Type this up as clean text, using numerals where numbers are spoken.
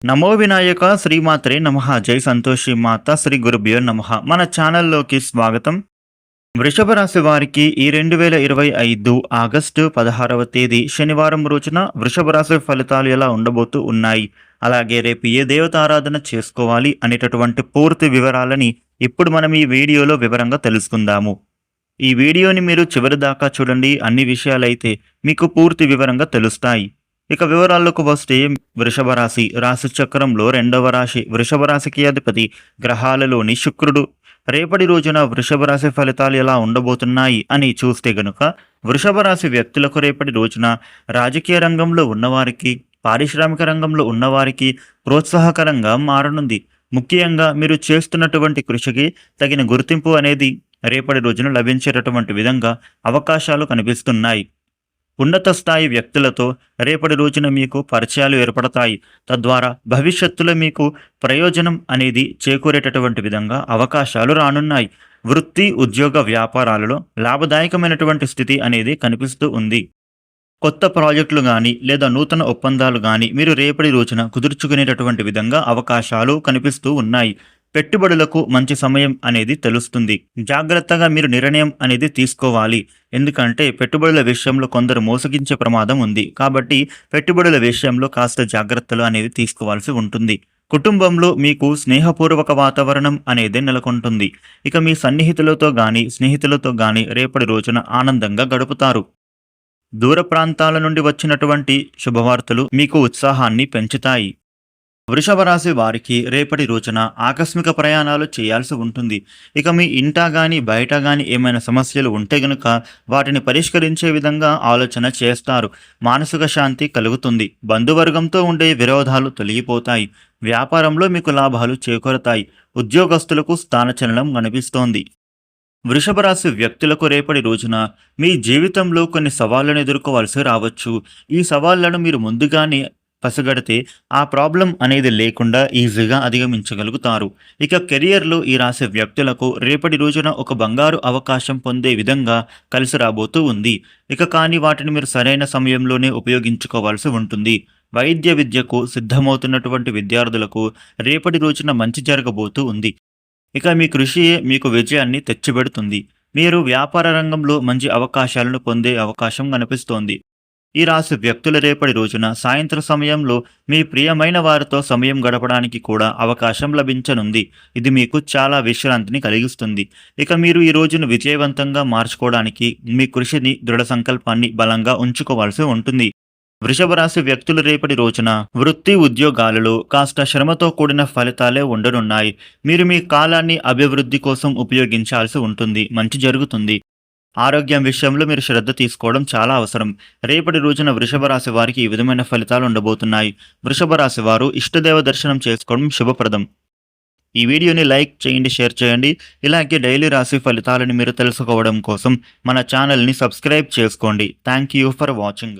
నమో వినాయక శ్రీమాత్రే నమః. జై సంతోషి మాత శ్రీ గురుభ్యో నమః. మన ఛానల్లోకి స్వాగతం. వృషభ రాశి వారికి ఈ 2025 ఆగస్టు 16వ తేదీ శనివారం రోజున వృషభ రాశి ఫలితాలు ఎలా ఉండబోతూ ఉన్నాయి, అలాగే రేపు ఏ దేవతారాధన చేసుకోవాలి అనేటటువంటి పూర్తి వివరాలని ఇప్పుడు మనం ఈ వీడియోలో వివరంగా తెలుసుకుందాము. ఈ వీడియోని మీరు చివరి దాకా చూడండి. అన్ని విషయాలైతే మీకు పూర్తి వివరంగా తెలుస్తాయి. ఇక వివరాల్లోకి వస్తే వృషభ రాశి రాశి చక్రంలో రెండవ రాశి. వృషభ రాశికి అధిపతి గ్రహాలలోని శుక్రుడు. రేపటి రోజున వృషభ రాశి ఫలితాలు ఎలా ఉండబోతున్నాయి అని చూస్తే గనుక వృషభ రాశి వ్యక్తులకు రేపటి రోజున రాజకీయ రంగంలో ఉన్నవారికి, పారిశ్రామిక రంగంలో ఉన్నవారికి ప్రోత్సాహకరంగా మారనుంది. ముఖ్యంగా మీరు చేస్తున్నటువంటి కృషికి తగిన గుర్తింపు అనేది రేపటి రోజున లభించేటటువంటి విధంగా అవకాశాలు కనిపిస్తున్నాయి. ఉన్నత స్థాయి వ్యక్తులతో రేపటి రోజున మీకు పరిచయాలు ఏర్పడతాయి. తద్వారా భవిష్యత్తులో మీకు ప్రయోజనం అనేది చేకూరేటటువంటి విధంగా అవకాశాలు రానున్నాయి. వృత్తి, ఉద్యోగ, వ్యాపారాలలో లాభదాయకమైనటువంటి స్థితి అనేది కనిపిస్తూ ఉంది. కొత్త ప్రాజెక్టులు కానీ లేదా నూతన ఒప్పందాలు కానీ మీరు రేపటి రోజున కుదుర్చుకునేటటువంటి విధంగా అవకాశాలు కనిపిస్తూ ఉన్నాయి. పెట్టుబడులకు మంచి సమయం అనేది తెలుస్తుంది. జాగ్రత్తగా మీరు నిర్ణయం అనేది తీసుకోవాలి. ఎందుకంటే పెట్టుబడుల విషయంలో కొందరు మోసగించే ప్రమాదం ఉంది. కాబట్టి పెట్టుబడుల విషయంలో కాస్త జాగ్రత్తలు అనేది తీసుకోవాల్సి ఉంటుంది. కుటుంబంలో మీకు స్నేహపూర్వక వాతావరణం అనేది నెలకొంటుంది. ఇక మీ స్నేహితులతో కానీ రేపటి రోజున ఆనందంగా గడుపుతారు. దూర ప్రాంతాల నుండి వచ్చినటువంటి శుభవార్తలు మీకు ఉత్సాహాన్ని పెంచుతాయి. వృషభ రాశి వారికి రేపటి రోజున ఆకస్మిక ప్రయాణాలు చేయాల్సి ఉంటుంది. ఇక మీ ఇంటా కానీ బయట కానీ ఏమైనా సమస్యలు ఉంటే గనుక వాటిని పరిష్కరించే విధంగా ఆలోచన చేస్తారు. మానసిక శాంతి కలుగుతుంది. బంధువర్గంతో ఉండే విరోధాలు తొలగిపోతాయి. వ్యాపారంలో మీకు లాభాలు చేకూరతాయి. ఉద్యోగస్తులకు స్థానచలనం కనిపిస్తోంది. వృషభ రాశి వ్యక్తులకు రేపటి రోజున మీ జీవితంలో కొన్ని సవాళ్లను ఎదుర్కోవాల్సి రావచ్చు. ఈ సవాళ్లను మీరు ముందుగానే పసిగడితే ఆ ప్రాబ్లం అనేది లేకుండా ఈజీగా అధిగమించగలుగుతారు. ఇక కెరియర్లో ఈ రాశి వ్యక్తులకు రేపటి రోజున ఒక బంగారు అవకాశం పొందే విధంగా కలిసి రాబోతూ ఉంది. ఇక కానీ వాటిని మీరు సరైన సమయంలోనే ఉపయోగించుకోవాల్సి ఉంటుంది. వైద్య విద్యకు సిద్ధమవుతున్నటువంటి విద్యార్థులకు రేపటి రోజున మంచి జరగబోతూ ఉంది. ఇక మీ కృషియే మీకు విజయాన్ని తెచ్చిపెడుతుంది. మీరు వ్యాపార రంగంలో మంచి అవకాశాలను పొందే అవకాశం కనిపిస్తోంది. ఈ రాశి వ్యక్తుల రేపటి రోజున సాయంత్రం సమయంలో మీ ప్రియమైన వారితో సమయం గడపడానికి కూడా అవకాశం లభించనుంది. ఇది మీకు చాలా విశ్రాంతిని కలిగిస్తుంది. ఇక మీరు ఈ రోజును విజయవంతంగా మార్చుకోవడానికి మీ కృషిని, దృఢ సంకల్పాన్ని బలంగా ఉంచుకోవాల్సి ఉంటుంది. వృషభ రాశి వ్యక్తులు రేపటి రోజున వృత్తి, ఉద్యోగాలలో కాస్త శ్రమతో కూడిన ఫలితాలే ఉండనున్నాయి. మీరు మీ కాలాన్ని అభివృద్ధి కోసం ఉపయోగించాల్సి ఉంటుంది. మంచి జరుగుతుంది. ఆరోగ్యం విషయంలో మీరు శ్రద్ధ తీసుకోవడం చాలా అవసరం. రేపటి రోజున వృషభ రాశి వారికి ఈ విధమైన ఫలితాలు ఉండబోతున్నాయి. వృషభ రాశి వారు ఇష్టదేవ దర్శనం చేసుకోవడం శుభప్రదం. ఈ వీడియోని లైక్ చేయండి, షేర్ చేయండి. ఇలాగే డైలీ రాశి ఫలితాలను మీరు తెలుసుకోవడం కోసం మన ఛానల్ని సబ్స్క్రైబ్ చేసుకోండి. Thank you for watching.